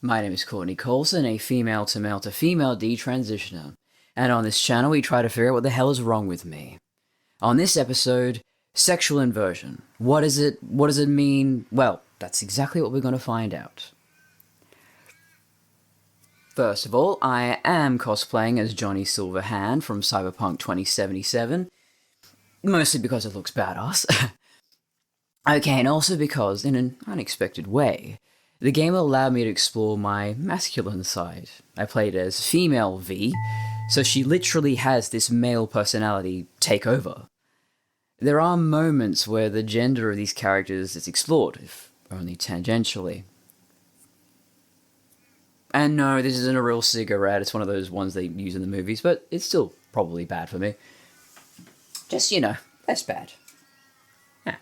My name is Courtney Colson, a female to male to female detransitioner, and on this channel we try to figure out what the hell is wrong with me. On this episode, sexual inversion. What is it? What does it mean? Well, that's exactly what we're going to find out. First of all, I am cosplaying as Johnny Silverhand from Cyberpunk 2077, mostly because it looks badass. Okay, and also because, in an unexpected way, the game allowed me to explore my masculine side. I played as female V, so she literally has this male personality take over. There are moments where the gender of these characters is explored, if only tangentially. And no, this isn't a real cigarette, it's one of those ones they use in the movies, but it's still probably bad for me. Just, less bad. Yeah.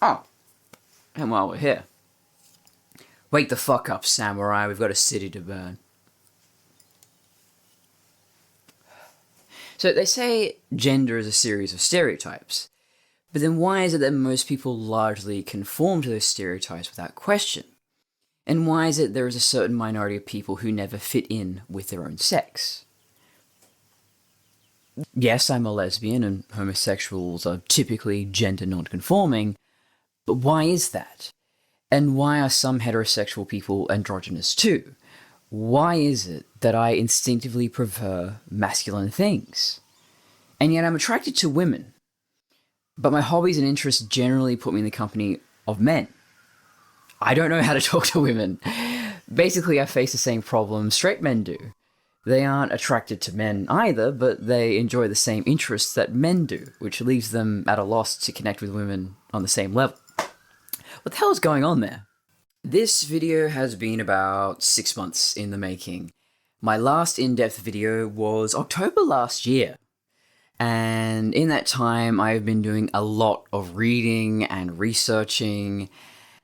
Oh. And while we're here, wake the fuck up, samurai, we've got a city to burn. So they say gender is a series of stereotypes, but then why is it that most people largely conform to those stereotypes without question? And why is it there is a certain minority of people who never fit in with their own sex? Yes, I'm a lesbian and homosexuals are typically gender non-conforming, but why is that? And why are some heterosexual people androgynous too? Why is it that I instinctively prefer masculine things? And yet I'm attracted to women. But my hobbies and interests generally put me in the company of men. I don't know how to talk to women. Basically, I face the same problem straight men do. They aren't attracted to men either, but they enjoy the same interests that men do, which leaves them at a loss to connect with women on the same level. What the hell is going on there? This video has been about 6 months in the making. My last in-depth video was October last year. And in that time, I've been doing a lot of reading and researching.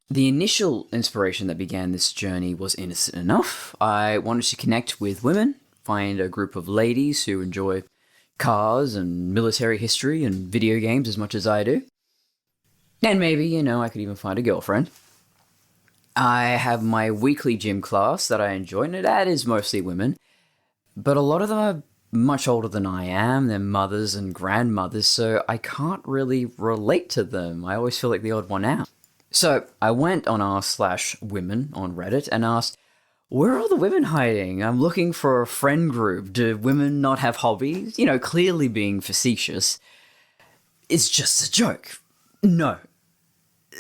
The initial inspiration that began this journey was innocent enough. I wanted to connect with women, find a group of ladies who enjoy cars and military history and video games as much as I do. And maybe, I could even find a girlfriend. I have my weekly gym class that I enjoy, and that is mostly women. But a lot of them are much older than I am. They're mothers and grandmothers, so I can't really relate to them. I always feel like the odd one out. So I went on r/women on Reddit and asked, where are all the women hiding? I'm looking for a friend group. Do women not have hobbies? Clearly being facetious. It's just a joke. No.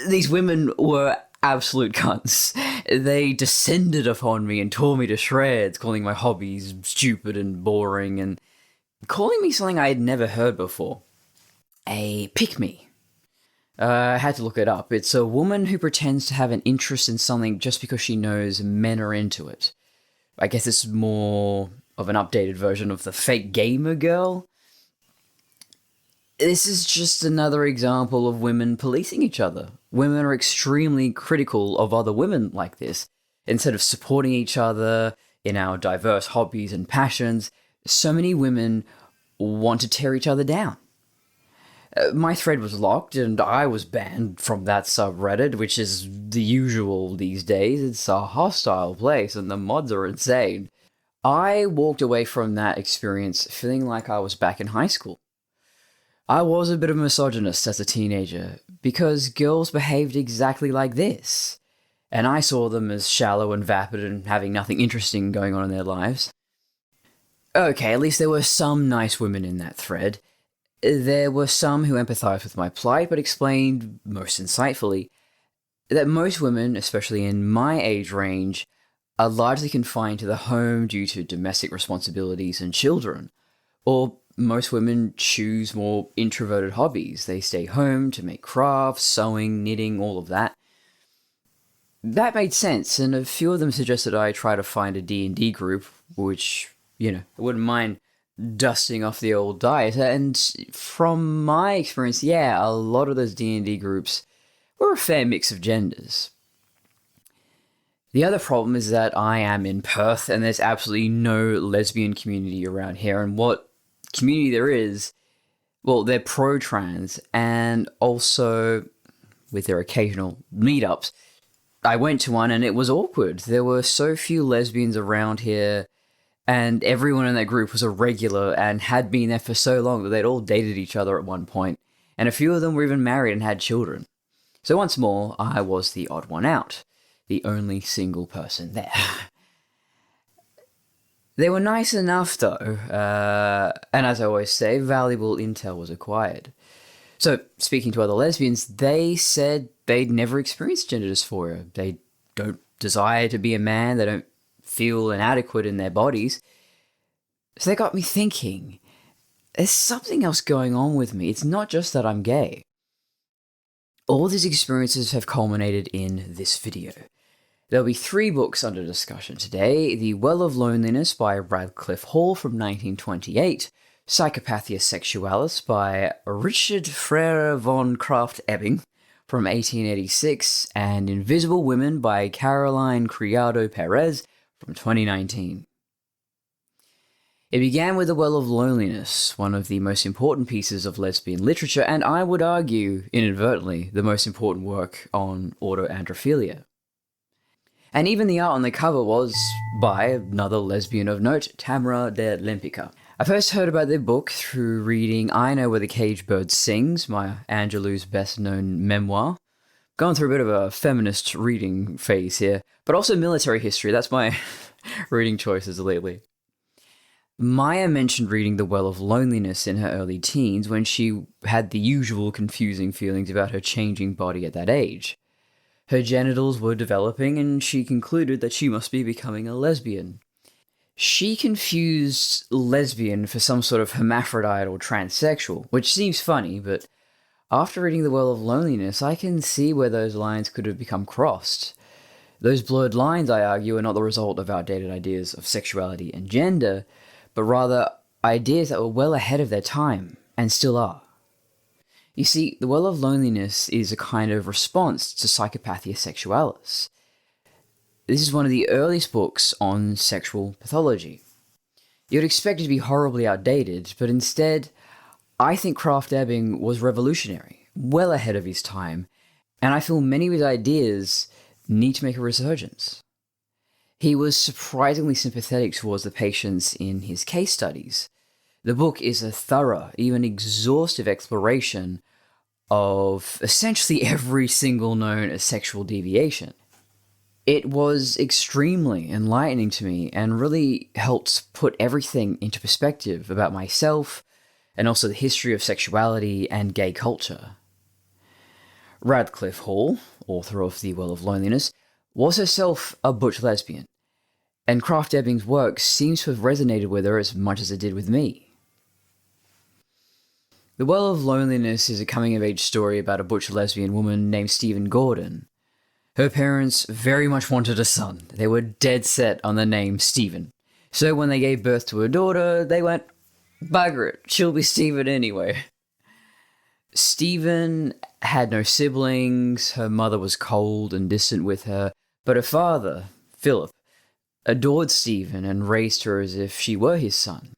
These women were absolute cunts. They descended upon me and tore me to shreds, calling my hobbies stupid and boring, and calling me something I had never heard before. A pick-me. I had to look it up. It's a woman who pretends to have an interest in something just because she knows men are into it. I guess it's more of an updated version of the fake gamer girl. This is just another example of women policing each other. Women are extremely critical of other women like this. Instead of supporting each other in our diverse hobbies and passions, so many women want to tear each other down. My thread was locked and I was banned from that subreddit, which is the usual these days. It's a hostile place and the mods are insane. I walked away from that experience feeling like I was back in high school. I was a bit of a misogynist as a teenager, because girls behaved exactly like this, and I saw them as shallow and vapid and having nothing interesting going on in their lives. Okay, at least there were some nice women in that thread. There were some who empathized with my plight, but explained, most insightfully, that most women, especially in my age range, are largely confined to the home due to domestic responsibilities and children, or most women choose more introverted hobbies. They stay home to make crafts, sewing, knitting, all of that. That made sense, and a few of them suggested I try to find a D&D group, which, I wouldn't mind dusting off the old diet. And from my experience, yeah, a lot of those D&D groups were a fair mix of genders. The other problem is that I am in Perth, and there's absolutely no lesbian community around here, and what community there is, well, they're pro-trans, and also, with their occasional meetups, I went to one and it was awkward. There were so few lesbians around here, and everyone in that group was a regular and had been there for so long that they'd all dated each other at one point, and a few of them were even married and had children. So once more, I was the odd one out, the only single person there. They were nice enough, though, and as I always say, valuable intel was acquired. So, speaking to other lesbians, they said they'd never experienced gender dysphoria. They don't desire to be a man, they don't feel inadequate in their bodies. So they got me thinking, there's something else going on with me. It's not just that I'm gay. All these experiences have culminated in this video. There'll be 3 books under discussion today: The Well of Loneliness by Radcliffe Hall from 1928, Psychopathia Sexualis by Richard Frere von Krafft-Ebing from 1886, and Invisible Women by Caroline Criado-Perez from 2019. It began with The Well of Loneliness, one of the most important pieces of lesbian literature, and I would argue, inadvertently, the most important work on autoandrophilia. And even the art on the cover was by another lesbian of note, Tamara de Lempica. I first heard about their book through reading I Know Where the Caged Bird Sings, my Angelou's best-known memoir. Going through a bit of a feminist reading phase here, but also military history. That's my reading choices lately. Maya mentioned reading The Well of Loneliness in her early teens when she had the usual confusing feelings about her changing body at that age. Her genitals were developing, and she concluded that she must be becoming a lesbian. She confused lesbian for some sort of hermaphrodite or transsexual, which seems funny, but after reading The Well of Loneliness, I can see where those lines could have become crossed. Those blurred lines, I argue, are not the result of outdated ideas of sexuality and gender, but rather ideas that were well ahead of their time, and still are. You see, The Well of Loneliness is a kind of response to Psychopathia Sexualis. This is one of the earliest books on sexual pathology. You'd expect it to be horribly outdated, but instead, I think Krafft-Ebing was revolutionary, well ahead of his time, and I feel many of his ideas need to make a resurgence. He was surprisingly sympathetic towards the patients in his case studies. The book is a thorough, even exhaustive exploration of essentially every single known sexual deviation. It was extremely enlightening to me and really helped put everything into perspective about myself and also the history of sexuality and gay culture. Radcliffe Hall, author of The Well of Loneliness, was herself a butch lesbian, and Krafft-Ebing's work seems to have resonated with her as much as it did with me. The Well of Loneliness is a coming-of-age story about a butch lesbian woman named Stephen Gordon. Her parents very much wanted a son. They were dead set on the name Stephen. So when they gave birth to a daughter, they went, bugger it, she'll be Stephen anyway. Stephen had no siblings, her mother was cold and distant with her, but her father, Philip, adored Stephen and raised her as if she were his son.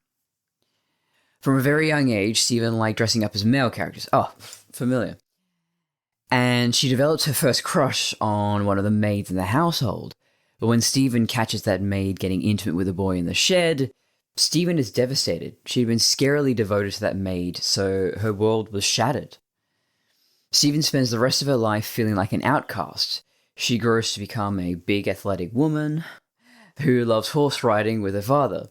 From a very young age, Stephen liked dressing up as male characters. Oh, familiar. And she developed her first crush on one of the maids in the household. But when Stephen catches that maid getting intimate with a boy in the shed, Stephen is devastated. She'd been scarily devoted to that maid, so her world was shattered. Stephen spends the rest of her life feeling like an outcast. She grows to become a big athletic woman who loves horse riding with her father.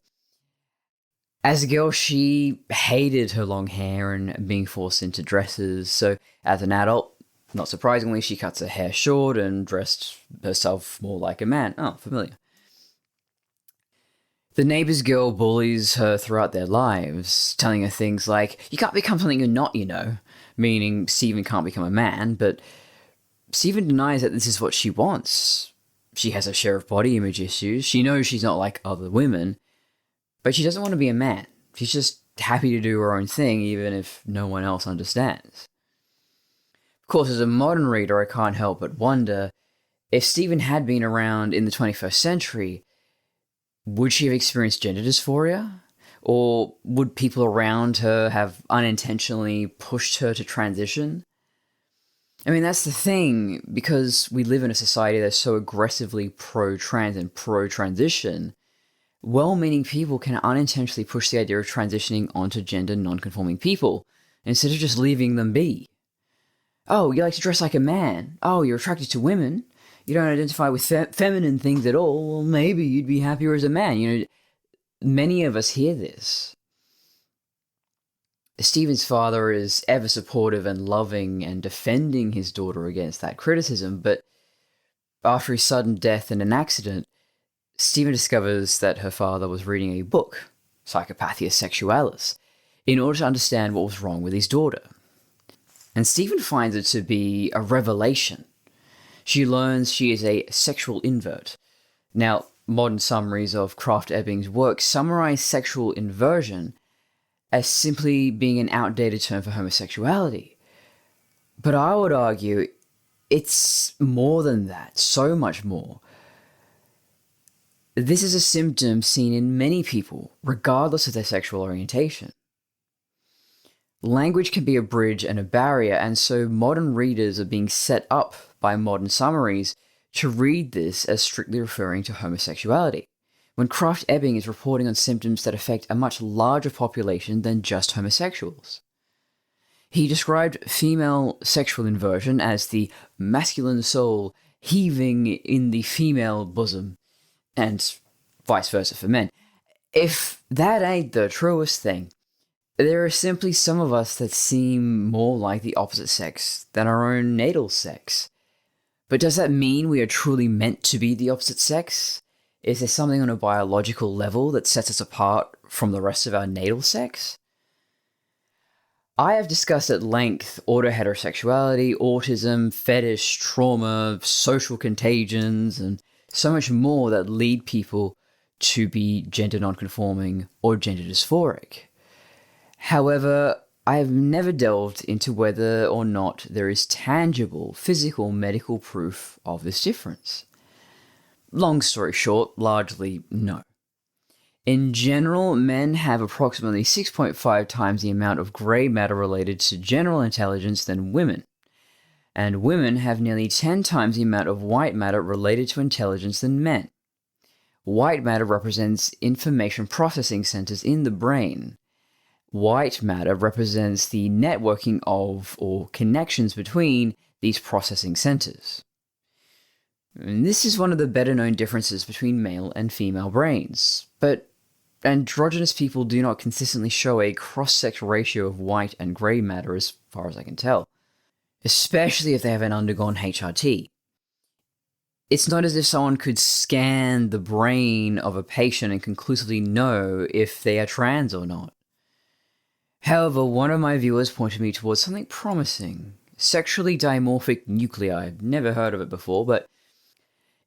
As a girl, she hated her long hair and being forced into dresses, so as an adult, not surprisingly, she cuts her hair short and dressed herself more like a man. Oh, familiar. The neighbor's girl bullies her throughout their lives, telling her things like, you can't become something you're not, you know, meaning Stephen can't become a man, but Stephen denies that this is what she wants. She has her share of body image issues, she knows she's not like other women, but she doesn't want to be a man. She's just happy to do her own thing, even if no one else understands. Of course, as a modern reader, I can't help but wonder, if Stephen had been around in the 21st century, would she have experienced gender dysphoria? Or would people around her have unintentionally pushed her to transition? I mean, that's the thing, because we live in a society that's so aggressively pro-trans and pro-transition, well-meaning people can unintentionally push the idea of transitioning onto gender non-conforming people, instead of just leaving them be. Oh, you like to dress like a man. Oh, you're attracted to women. You don't identify with feminine things at all. Well, maybe you'd be happier as a man. You know, many of us hear this. Stephen's father is ever supportive and loving and defending his daughter against that criticism, but after his sudden death in an accident, Stephen discovers that her father was reading a book, Psychopathia Sexualis, in order to understand what was wrong with his daughter. And Stephen finds it to be a revelation. She learns she is a sexual invert. Now, modern summaries of Krafft-Ebing's work summarize sexual inversion as simply being an outdated term for homosexuality. But I would argue it's more than that, so much more. This is a symptom seen in many people, regardless of their sexual orientation. Language can be a bridge and a barrier, and so modern readers are being set up by modern summaries to read this as strictly referring to homosexuality, when Krafft-Ebing is reporting on symptoms that affect a much larger population than just homosexuals. He described female sexual inversion as the masculine soul heaving in the female bosom, and vice versa for men. If that ain't the truest thing, there are simply some of us that seem more like the opposite sex than our own natal sex. But does that mean we are truly meant to be the opposite sex? Is there something on a biological level that sets us apart from the rest of our natal sex? I have discussed at length autoheterosexuality, autism, fetish, trauma, social contagions, and so much more that lead people to be gender nonconforming or gender dysphoric. However, I have never delved into whether or not there is tangible, physical, medical proof of this difference. Long story short, largely no. In general, men have approximately 6.5 times the amount of grey matter related to general intelligence than women, and women have nearly 10 times the amount of white matter related to intelligence than men. White matter represents information processing centers in the brain. White matter represents the networking of or connections between these processing centers. And this is one of the better known differences between male and female brains, but androgynous people do not consistently show a cross-sex ratio of white and grey matter as far as I can tell, especially if they haven't undergone HRT. It's not as if someone could scan the brain of a patient and conclusively know if they are trans or not. However, one of my viewers pointed me towards something promising. Sexually dimorphic nuclei. I've never heard of it before, but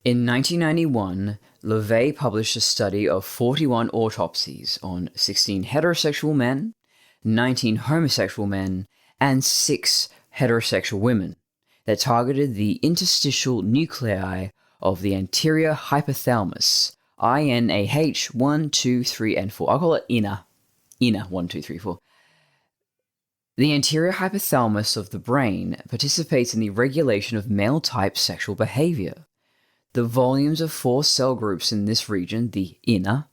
in 1991, LeVay published a study of 41 autopsies on 16 heterosexual men, 19 homosexual men, and 6 heterosexual women that targeted the interstitial nuclei of the anterior hypothalamus, INAH 1, 2, 3, and 4. I'll call it INA 1, 2, 3, 4. The anterior hypothalamus of the brain participates in the regulation of male-type sexual behavior. The volumes of 4 cell groups in this region, the INA,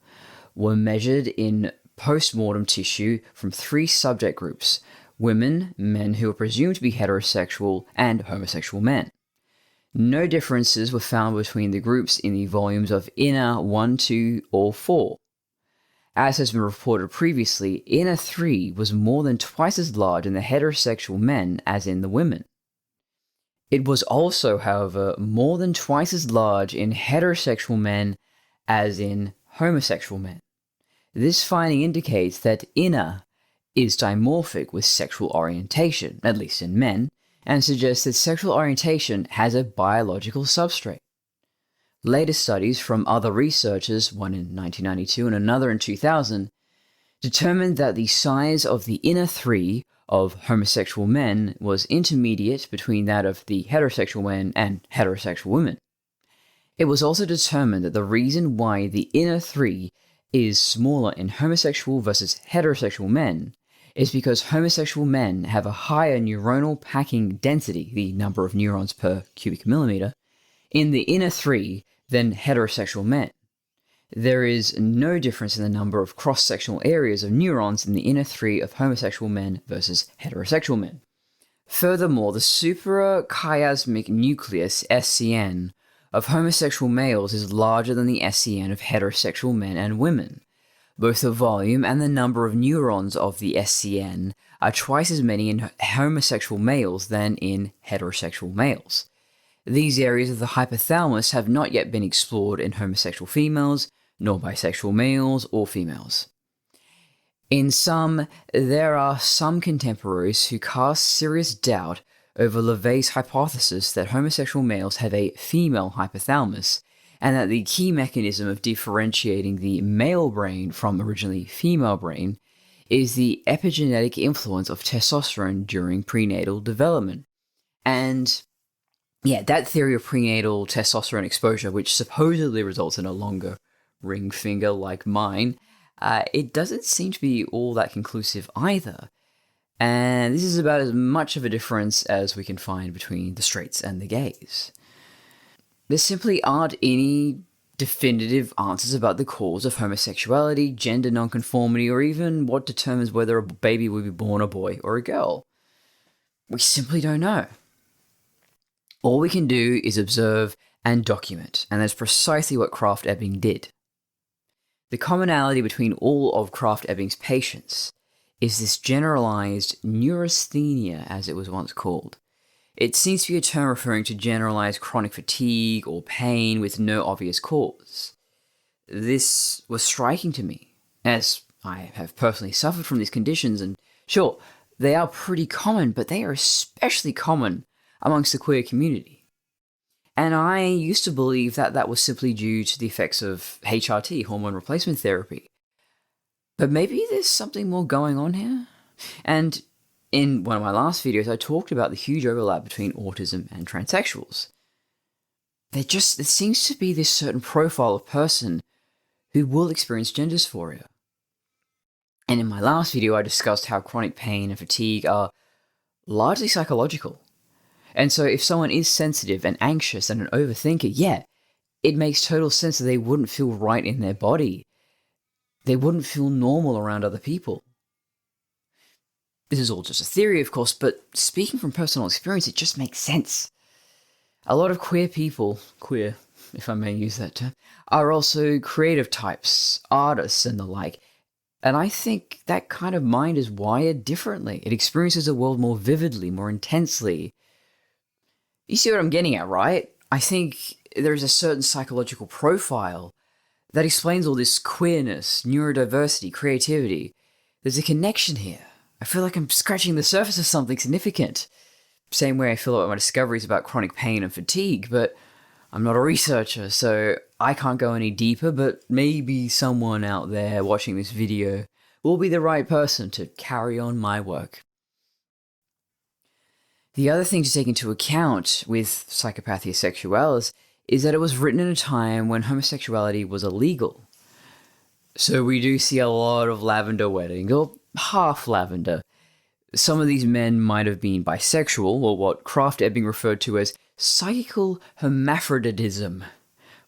were measured in post-mortem tissue from 3 subject groups: women, men who were presumed to be heterosexual, and homosexual men. No differences were found between the groups in the volumes of INA 1, 2, or 4. As has been reported previously, INA 3 was more than twice as large in the heterosexual men as in the women. It was also, however, more than twice as large in heterosexual men as in homosexual men. This finding indicates that INA is dimorphic with sexual orientation, at least in men, and suggests that sexual orientation has a biological substrate. Later studies from other researchers, one in 1992 and another in 2000, determined that the size of the INA 3 of homosexual men was intermediate between that of the heterosexual men and heterosexual women. It was also determined that the reason why the INA 3 is smaller in homosexual versus heterosexual men is because homosexual men have a higher neuronal packing density, the number of neurons per cubic millimeter, in the inner three than heterosexual men. There is no difference in the number of cross-sectional areas of neurons in the inner three of homosexual men versus heterosexual men. Furthermore, the suprachiasmatic nucleus, SCN, of homosexual males is larger than the SCN of heterosexual men and women. Both the volume and the number of neurons of the SCN are twice as many in homosexual males than in heterosexual males. These areas of the hypothalamus have not yet been explored in homosexual females, nor bisexual males or females. In sum, there are some contemporaries who cast serious doubt over LaVey's hypothesis that homosexual males have a female hypothalamus, and that the key mechanism of differentiating the male brain from originally female brain is the epigenetic influence of testosterone during prenatal development. And yeah, that theory of prenatal testosterone exposure, which supposedly results in a longer ring finger like mine, it doesn't seem to be all that conclusive either. And this is about as much of a difference as we can find between the straights and the gays. There simply aren't any definitive answers about the cause of homosexuality, gender nonconformity, or even what determines whether a baby will be born a boy or a girl. We simply don't know. All we can do is observe and document, and that's precisely what Krafft-Ebing did. The commonality between all of Krafft-Ebing's patients is this generalized neurasthenia, as it was once called. It seems to be a term referring to generalized chronic fatigue or pain with no obvious cause. This was striking to me, as I have personally suffered from these conditions, and sure, they are pretty common, but they are especially common amongst the queer community. And I used to believe that that was simply due to the effects of HRT, hormone replacement therapy. But maybe there's something more going on here? And in one of my last videos, I talked about the huge overlap between autism and transsexuals. There seems to be this certain profile of person who will experience gender dysphoria. And in my last video, I discussed how chronic pain and fatigue are largely psychological. And so if someone is sensitive and anxious and an overthinker, yeah, it makes total sense that they wouldn't feel right in their body. They wouldn't feel normal around other people. This is all just a theory, of course, but speaking from personal experience, it just makes sense. A lot of queer people, queer, if I may use that term, are also creative types, artists and the like. And I think that kind of mind is wired differently. It experiences the world more vividly, more intensely. You see what I'm getting at, right? I think there is a certain psychological profile that explains all this queerness, neurodiversity, creativity. There's a connection here. I feel like I'm scratching the surface of something significant. Same way I feel about my discoveries about chronic pain and fatigue, but I'm not a researcher, so I can't go any deeper, but maybe someone out there watching this video will be the right person to carry on my work. The other thing to take into account with Psychopathia Sexualis is that it was written in a time when homosexuality was illegal. So we do see a lot of lavender weddings, or half lavender. Some of these men might have been bisexual, or what Krafft-Ebing referred to as psychical hermaphroditism.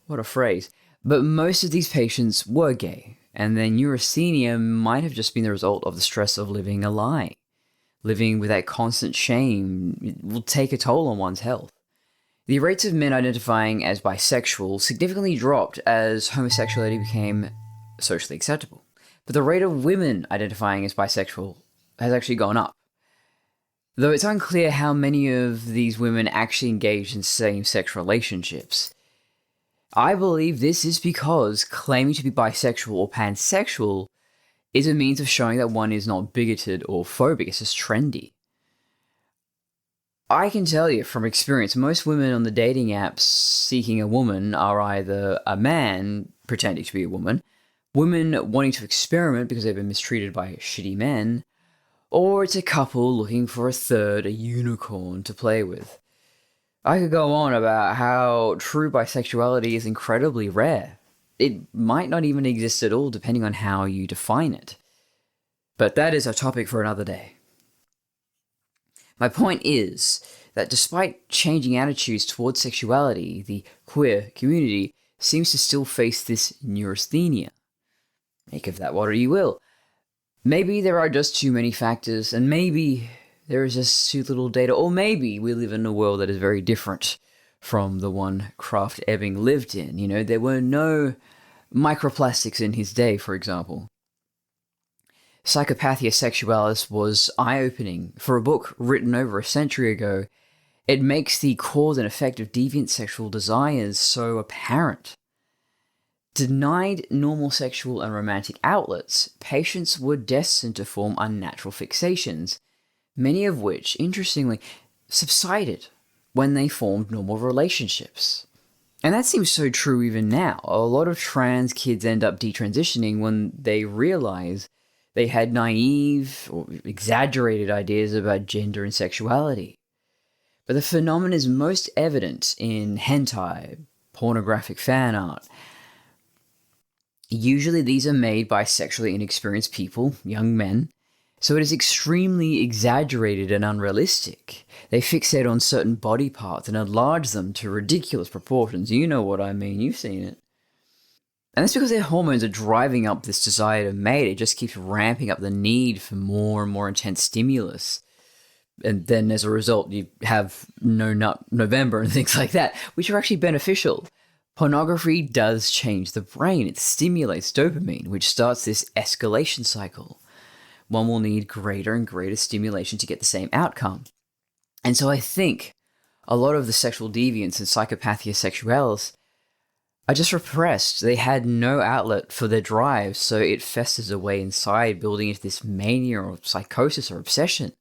What a phrase. But most of these patients were gay, and their neurasthenia might have just been the result of the stress of living a lie. Living with that constant shame will take a toll on one's health. The rates of men identifying as bisexual significantly dropped as homosexuality became socially acceptable. But the rate of women identifying as bisexual has actually gone up. Though it's unclear how many of these women actually engage in same-sex relationships. I believe this is because claiming to be bisexual or pansexual is a means of showing that one is not bigoted or phobic, it's just trendy. I can tell you from experience, most women on the dating apps seeking a woman are either a man pretending to be a woman, women wanting to experiment because they've been mistreated by shitty men, or it's a couple looking for a third, a unicorn to play with. I could go on about how true bisexuality is incredibly rare. It might not even exist at all depending on how you define it. But that is a topic for another day. My point is that despite changing attitudes towards sexuality, the queer community seems to still face this neurasthenia. Make of that what you will. Maybe there are just too many factors, and maybe there is just too little data, or maybe we live in a world that is very different from the one Krafft-Ebing lived in. You know, there were no microplastics in his day, for example. Psychopathia Sexualis was eye-opening. For a book written over a century ago, it makes the cause and effect of deviant sexual desires so apparent. Denied normal sexual and romantic outlets, patients were destined to form unnatural fixations, many of which, interestingly, subsided when they formed normal relationships. And that seems so true even now. A lot of trans kids end up detransitioning when they realize they had naive or exaggerated ideas about gender and sexuality. But the phenomenon is most evident in hentai, pornographic fan art. Usually these are made by sexually inexperienced people, young men, so it is extremely exaggerated and unrealistic. They fixate on certain body parts and enlarge them to ridiculous proportions. You know what I mean, you've seen it. And that's because their hormones are driving up this desire to mate. It just keeps ramping up the need for more and more intense stimulus. And then as a result, you have no nut November and things like that, which are actually beneficial. Pornography does change the brain. It stimulates dopamine, which starts this escalation cycle. One will need greater and greater stimulation to get the same outcome. And so I think a lot of the sexual deviants in Psychopathia Sexualis are just repressed. They had no outlet for their drive, so it festers away inside, building into this mania or psychosis or obsession.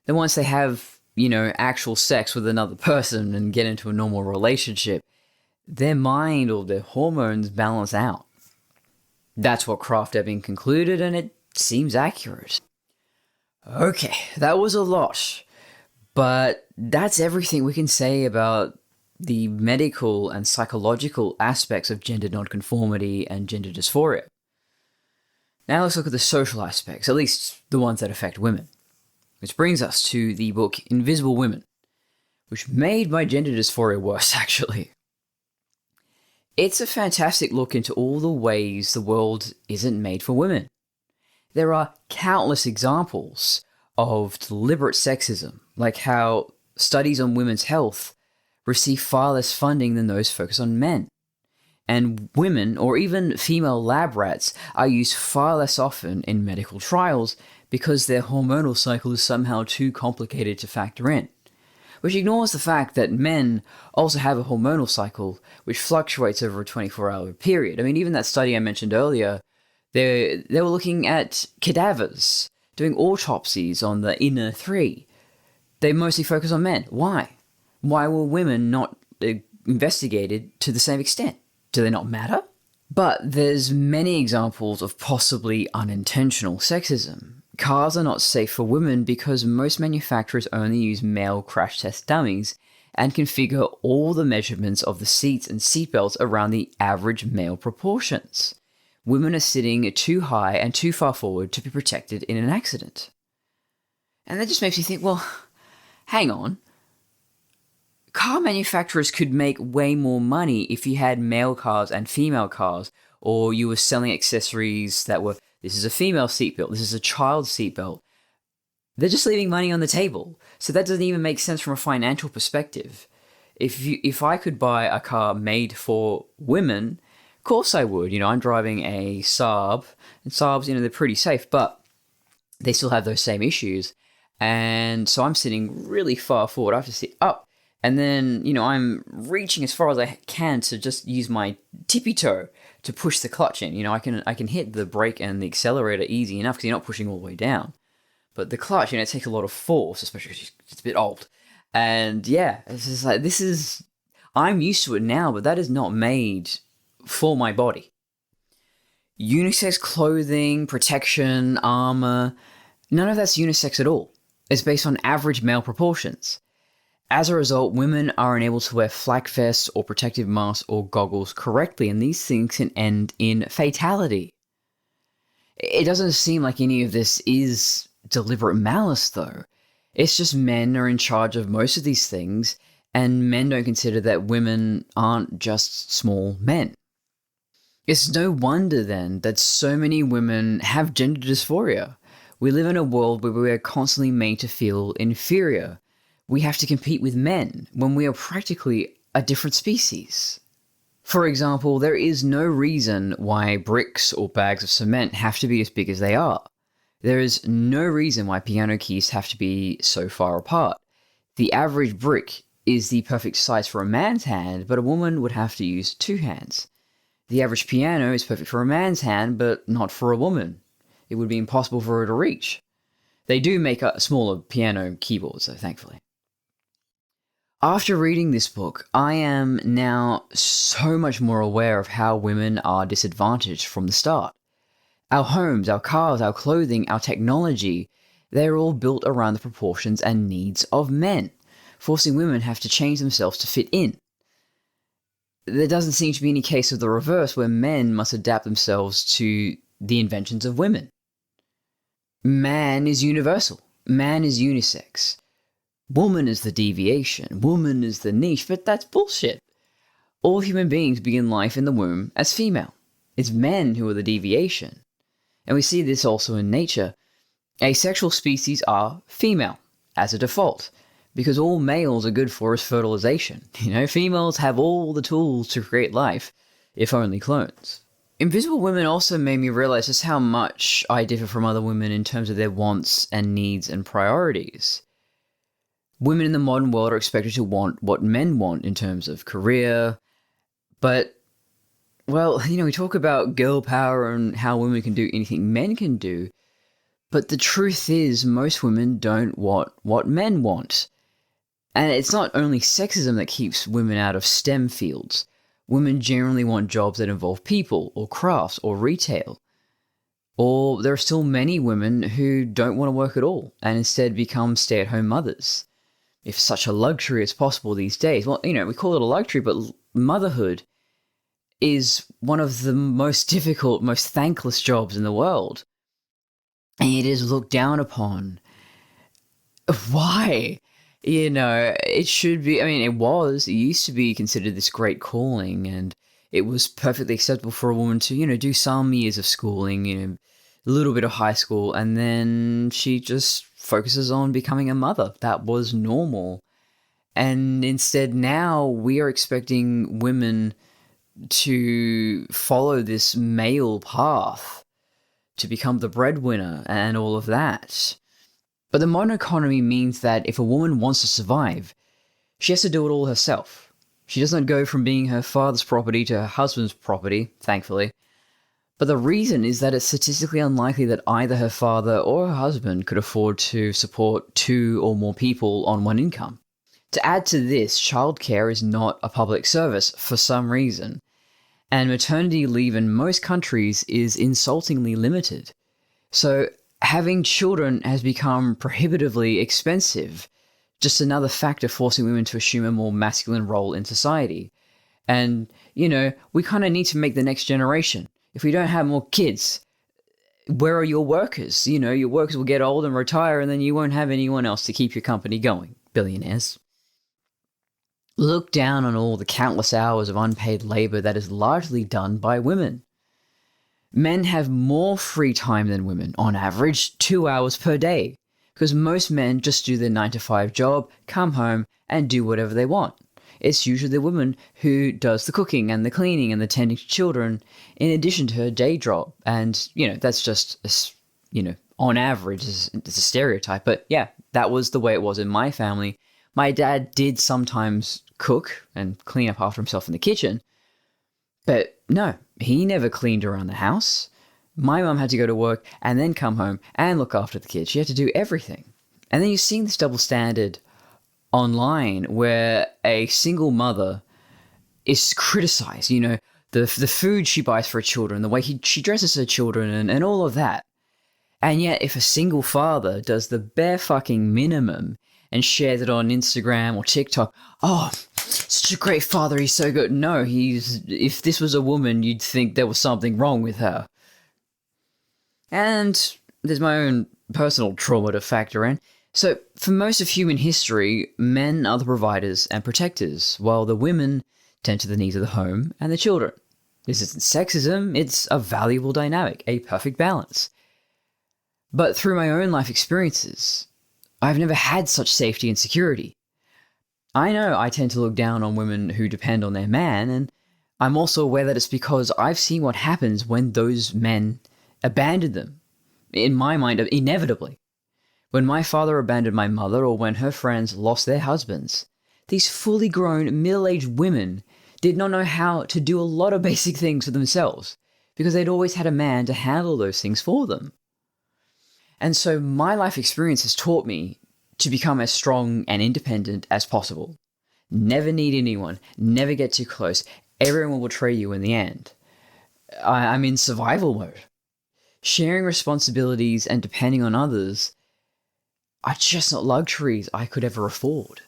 Then once they have, actual sex with another person and get into a normal relationship, their mind or their hormones balance out. That's what Krafft-Ebing concluded, and it seems accurate. Okay, that was a lot, but that's everything we can say about the medical and psychological aspects of gender nonconformity and gender dysphoria. Now let's look at the social aspects, at least the ones that affect women. Which brings us to the book Invisible Women, which made my gender dysphoria worse, actually. It's a fantastic look into all the ways the world isn't made for women. There are countless examples of deliberate sexism, like how studies on women's health receive far less funding than those focused on men. And women, or even female lab rats, are used far less often in medical trials because their hormonal cycle is somehow too complicated to factor in. Which ignores the fact that men also have a hormonal cycle which fluctuates over a 24-hour period. I mean, even that study I mentioned earlier, they were looking at cadavers, doing autopsies on the inner three. They mostly focus on men. Why? Why were women not investigated to the same extent? Do they not matter? But there's many examples of possibly unintentional sexism. Cars are not safe for women because most manufacturers only use male crash test dummies and configure all the measurements of the seats and seatbelts around the average male proportions. Women are sitting too high and too far forward to be protected in an accident. And that just makes you think, well, hang on. Car manufacturers could make way more money if you had male cars and female cars, or you were selling accessories that were, this is a female seatbelt, this is a child seatbelt. They're just leaving money on the table. So that doesn't even make sense from a financial perspective. If I could buy a car made for women, of course I would. I'm driving a Saab, and Saabs, they're pretty safe, but they still have those same issues. And so I'm sitting really far forward. I have to sit up. And then, I'm reaching as far as I can to just use my tippy toe to push the clutch in. I can hit the brake and the accelerator easy enough because you're not pushing all the way down. But the clutch, it takes a lot of force, especially if it's a bit old. And yeah, it's just like, I'm used to it now, but that is not made for my body. Unisex clothing, protection, armor, none of that's unisex at all. It's based on average male proportions. As a result, women are unable to wear flak vests or protective masks or goggles correctly, and these things can end in fatality. It doesn't seem like any of this is deliberate malice, though. It's just men are in charge of most of these things, and men don't consider that women aren't just small men. It's no wonder, then, that so many women have gender dysphoria. We live in a world where we are constantly made to feel inferior. We have to compete with men when we are practically a different species. For example, there is no reason why bricks or bags of cement have to be as big as they are. There is no reason why piano keys have to be so far apart. The average brick is the perfect size for a man's hand, but a woman would have to use 2 hands. The average piano is perfect for a man's hand, but not for a woman. It would be impossible for her to reach. They do make smaller piano keyboards, though, thankfully. After reading this book, I am now so much more aware of how women are disadvantaged from the start. Our homes, our cars, our clothing, our technology, they're all built around the proportions and needs of men, forcing women have to change themselves to fit in. There doesn't seem to be any case of the reverse where men must adapt themselves to the inventions of women. Man is universal. Man is unisex. Woman is the deviation, woman is the niche, but that's bullshit. All human beings begin life in the womb as female. It's men who are the deviation. And we see this also in nature. Asexual species are female, as a default, because all males are good for is fertilization. Females have all the tools to create life, if only clones. Invisible Women also made me realize just how much I differ from other women in terms of their wants and needs and priorities. Women in the modern world are expected to want what men want in terms of career, but, well, we talk about girl power and how women can do anything men can do, but the truth is most women don't want what men want. And it's not only sexism that keeps women out of STEM fields. Women generally want jobs that involve people, or crafts, or retail. Or there are still many women who don't want to work at all, and instead become stay-at-home mothers. If such a luxury is possible these days, well, we call it a luxury, but motherhood is one of the most difficult, most thankless jobs in the world. And it is looked down upon. Why? It should be, it used to be considered this great calling, and it was perfectly acceptable for a woman to, do some years of schooling, a little bit of high school, and then she just focuses on becoming a mother. That was normal. And instead now we are expecting women to follow this male path to become the breadwinner and all of that. But the modern economy means that if a woman wants to survive, she has to do it all herself. She doesn't go from being her father's property to her husband's property, thankfully. But the reason is that it's statistically unlikely that either her father or her husband could afford to support 2 or more people on one income. To add to this, childcare is not a public service for some reason, and maternity leave in most countries is insultingly limited. So having children has become prohibitively expensive, just another factor forcing women to assume a more masculine role in society. And, we kind of need to make the next generation. If we don't have more kids, where are your workers? Your workers will get old and retire, and then you won't have anyone else to keep your company going, billionaires. Look down on all the countless hours of unpaid labor that is largely done by women. Men have more free time than women, on average 2 hours per day, because most men just do their 9-to-5 job, come home, and do whatever they want. It's usually the woman who does the cooking and the cleaning and the tending to children in addition to her day job. And, that's just, on average, it's a stereotype. But yeah, that was the way it was in my family. My dad did sometimes cook and clean up after himself in the kitchen. But no, he never cleaned around the house. My mum had to go to work and then come home and look after the kids. She had to do everything. And then you've seen this double standard online where a single mother is criticized, the food she buys for her children, the way she dresses her children and all of that. And yet if a single father does the bare fucking minimum and shares it on Instagram or TikTok, oh, such a great father, he's so good. No, if this was a woman, you'd think there was something wrong with her. And there's my own personal trauma to factor in. So, for most of human history, men are the providers and protectors, while the women tend to the needs of the home and the children. This isn't sexism, it's a valuable dynamic, a perfect balance. But through my own life experiences, I've never had such safety and security. I know I tend to look down on women who depend on their man, and I'm also aware that it's because I've seen what happens when those men abandon them. In my mind, inevitably. When my father abandoned my mother, or when her friends lost their husbands, these fully grown, middle-aged women did not know how to do a lot of basic things for themselves, because they'd always had a man to handle those things for them. And so my life experience has taught me to become as strong and independent as possible. Never need anyone, never get too close. Everyone will betray you in the end. I'm in survival mode. Sharing responsibilities and depending on others are just not luxuries I could ever afford.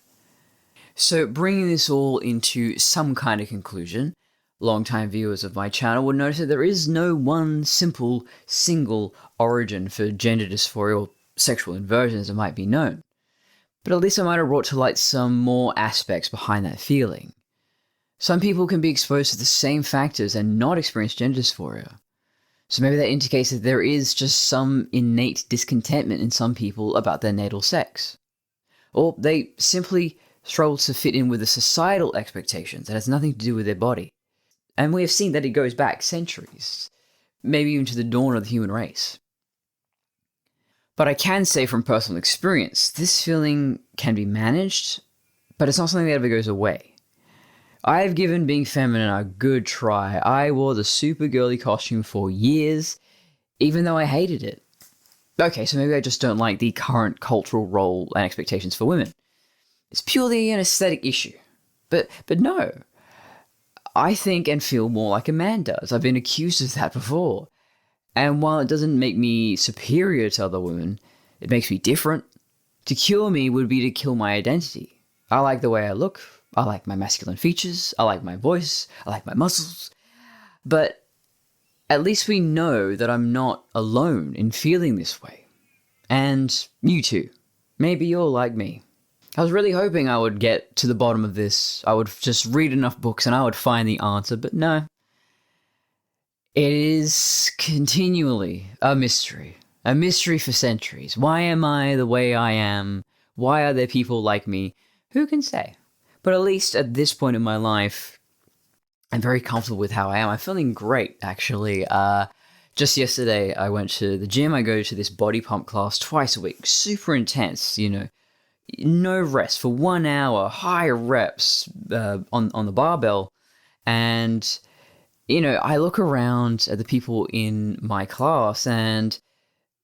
So bringing this all into some kind of conclusion, long-time viewers of my channel will notice that there is no one simple, single origin for gender dysphoria or sexual inversion as it might be known. But at least I might have brought to light some more aspects behind that feeling. Some people can be exposed to the same factors and not experience gender dysphoria. So maybe that indicates that there is just some innate discontentment in some people about their natal sex. Or they simply struggle to fit in with the societal expectations that has nothing to do with their body. And we have seen that it goes back centuries, maybe even to the dawn of the human race. But I can say from personal experience, this feeling can be managed, but it's not something that ever goes away. I've given being feminine a good try. I wore the super girly costume for years, even though I hated it. Okay, so maybe I just don't like the current cultural role and expectations for women. It's purely an aesthetic issue. But no, I think and feel more like a man does. I've been accused of that before. And while it doesn't make me superior to other women, it makes me different. To cure me would be to kill my identity. I like the way I look. I like my masculine features. I like my voice. I like my muscles. But at least we know that I'm not alone in feeling this way. And you too. Maybe you're like me. I was really hoping I would get to the bottom of this. I would just read enough books and I would find the answer, but no. It is continually a mystery for centuries. Why am I the way I am? Why are there people like me? Who can say? But at least at this point in my life, I'm very comfortable with how I am. I'm feeling great, actually. Just yesterday, I went to the gym. I go to this body pump class twice a week. Super intense, no rest for 1 hour, high reps on the barbell. And, I look around at the people in my class and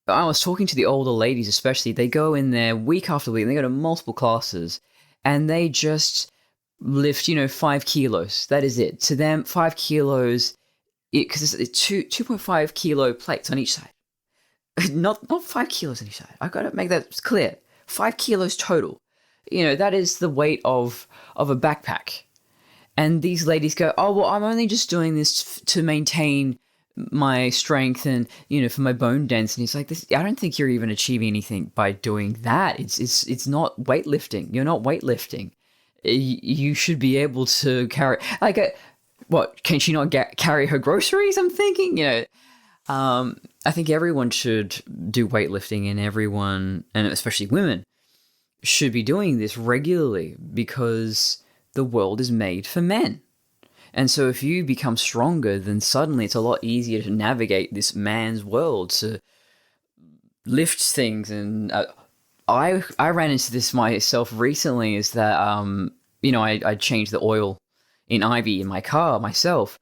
I was talking to the older ladies especially. They go in there week after week and they go to multiple classes and they just lift, 5 kilos. That is it. To them, 5 kilos, because it's 2.5 kilo plates on each side. Not 5 kilos on each side. I've got to make that clear. 5 kilos total. That is the weight of a backpack. And these ladies go, oh, well, I'm only just doing this to maintain my strength and, for my bone density. It's like, this. I don't think you're even achieving anything by doing that. It's not weightlifting. You're not weightlifting. You should be able to carry, what, can she not carry her groceries? I'm thinking, I think everyone should do weightlifting and everyone, and especially women, should be doing this regularly because the world is made for men. And so if you become stronger, then suddenly it's a lot easier to navigate this man's world, to lift things. And I ran into this myself recently, is that, I changed the oil in Ivy in my car myself.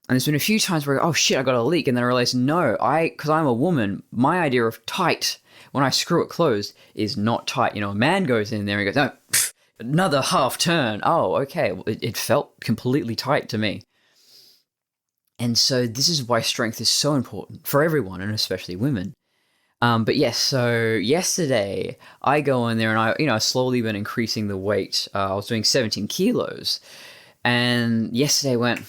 And there's been a few times where, oh shit, I got a leak. And then I realized, no, because I'm a woman, my idea of tight, when I screw it closed, is not tight. A man goes in there and goes, no, another half turn. Oh, okay. It felt completely tight to me. And so this is why strength is so important for everyone, and especially women. But yes, so yesterday I go in there and I've slowly been increasing the weight. I was doing 17 kilos. And yesterday I went,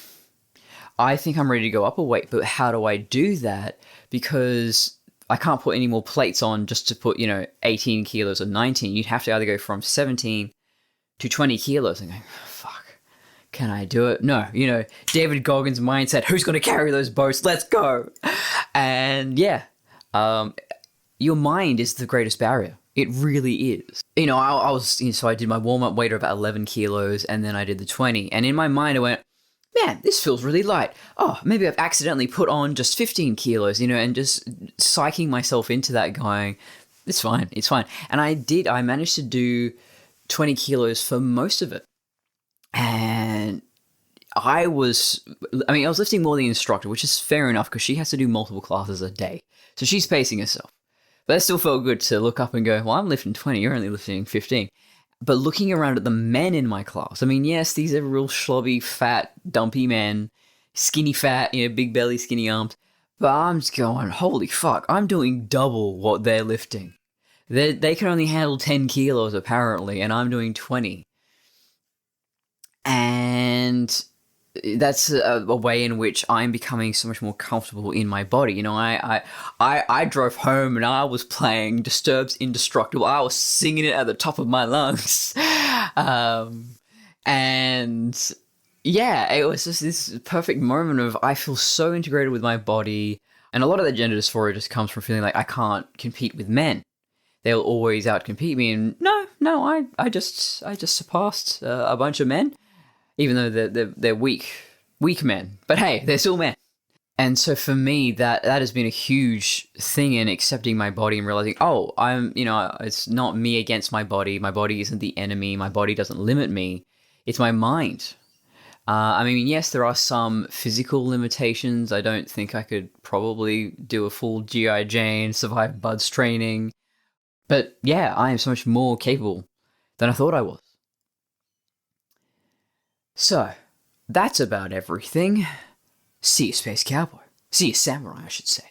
I think I'm ready to go up a weight, but how do I do that? Because I can't put any more plates on just to put, 18 kilos or 19. You'd have to either go from 17 to 20 kilos and go, fuck, can I do it? No, David Goggins' mindset, who's going to carry those boats? Let's go. And yeah, your mind is the greatest barrier. It really is. I was, so I did my warm-up weight of about 11 kilos, and then I did the 20. And in my mind, I went, man, this feels really light. Oh, maybe I've accidentally put on just 15 kilos, and just psyching myself into that going, it's fine. And I managed to do 20 kilos for most of it. And I was lifting more than the instructor, which is fair enough because she has to do multiple classes a day. So she's pacing herself. But it still felt good to look up and go, well, I'm lifting 20, you're only lifting 15. But looking around at the men in my class, yes, these are real schlubby, fat, dumpy men, skinny fat, big belly, skinny arms. But I'm just going, holy fuck, I'm doing double what they're lifting. They can only handle 10 kilos apparently, and I'm doing 20. And that's a way in which I'm becoming so much more comfortable in my body. I drove home and I was playing Disturbed's Indestructible. I was singing it at the top of my lungs. And yeah, it was just this perfect moment of I feel so integrated with my body. And a lot of the gender dysphoria just comes from feeling like I can't compete with men. They'll always outcompete me. And no, I just surpassed a bunch of men. Even though they're weak men. But hey, they're still men. And so for me, that has been a huge thing in accepting my body and realizing, it's not me against my body. My body isn't the enemy. My body doesn't limit me. It's my mind. Yes, there are some physical limitations. I don't think I could probably do a full G.I. Jane, survive buds training. But yeah, I am so much more capable than I thought I was. So, that's about everything. See you, Space Cowboy. See you, Samurai, I should say.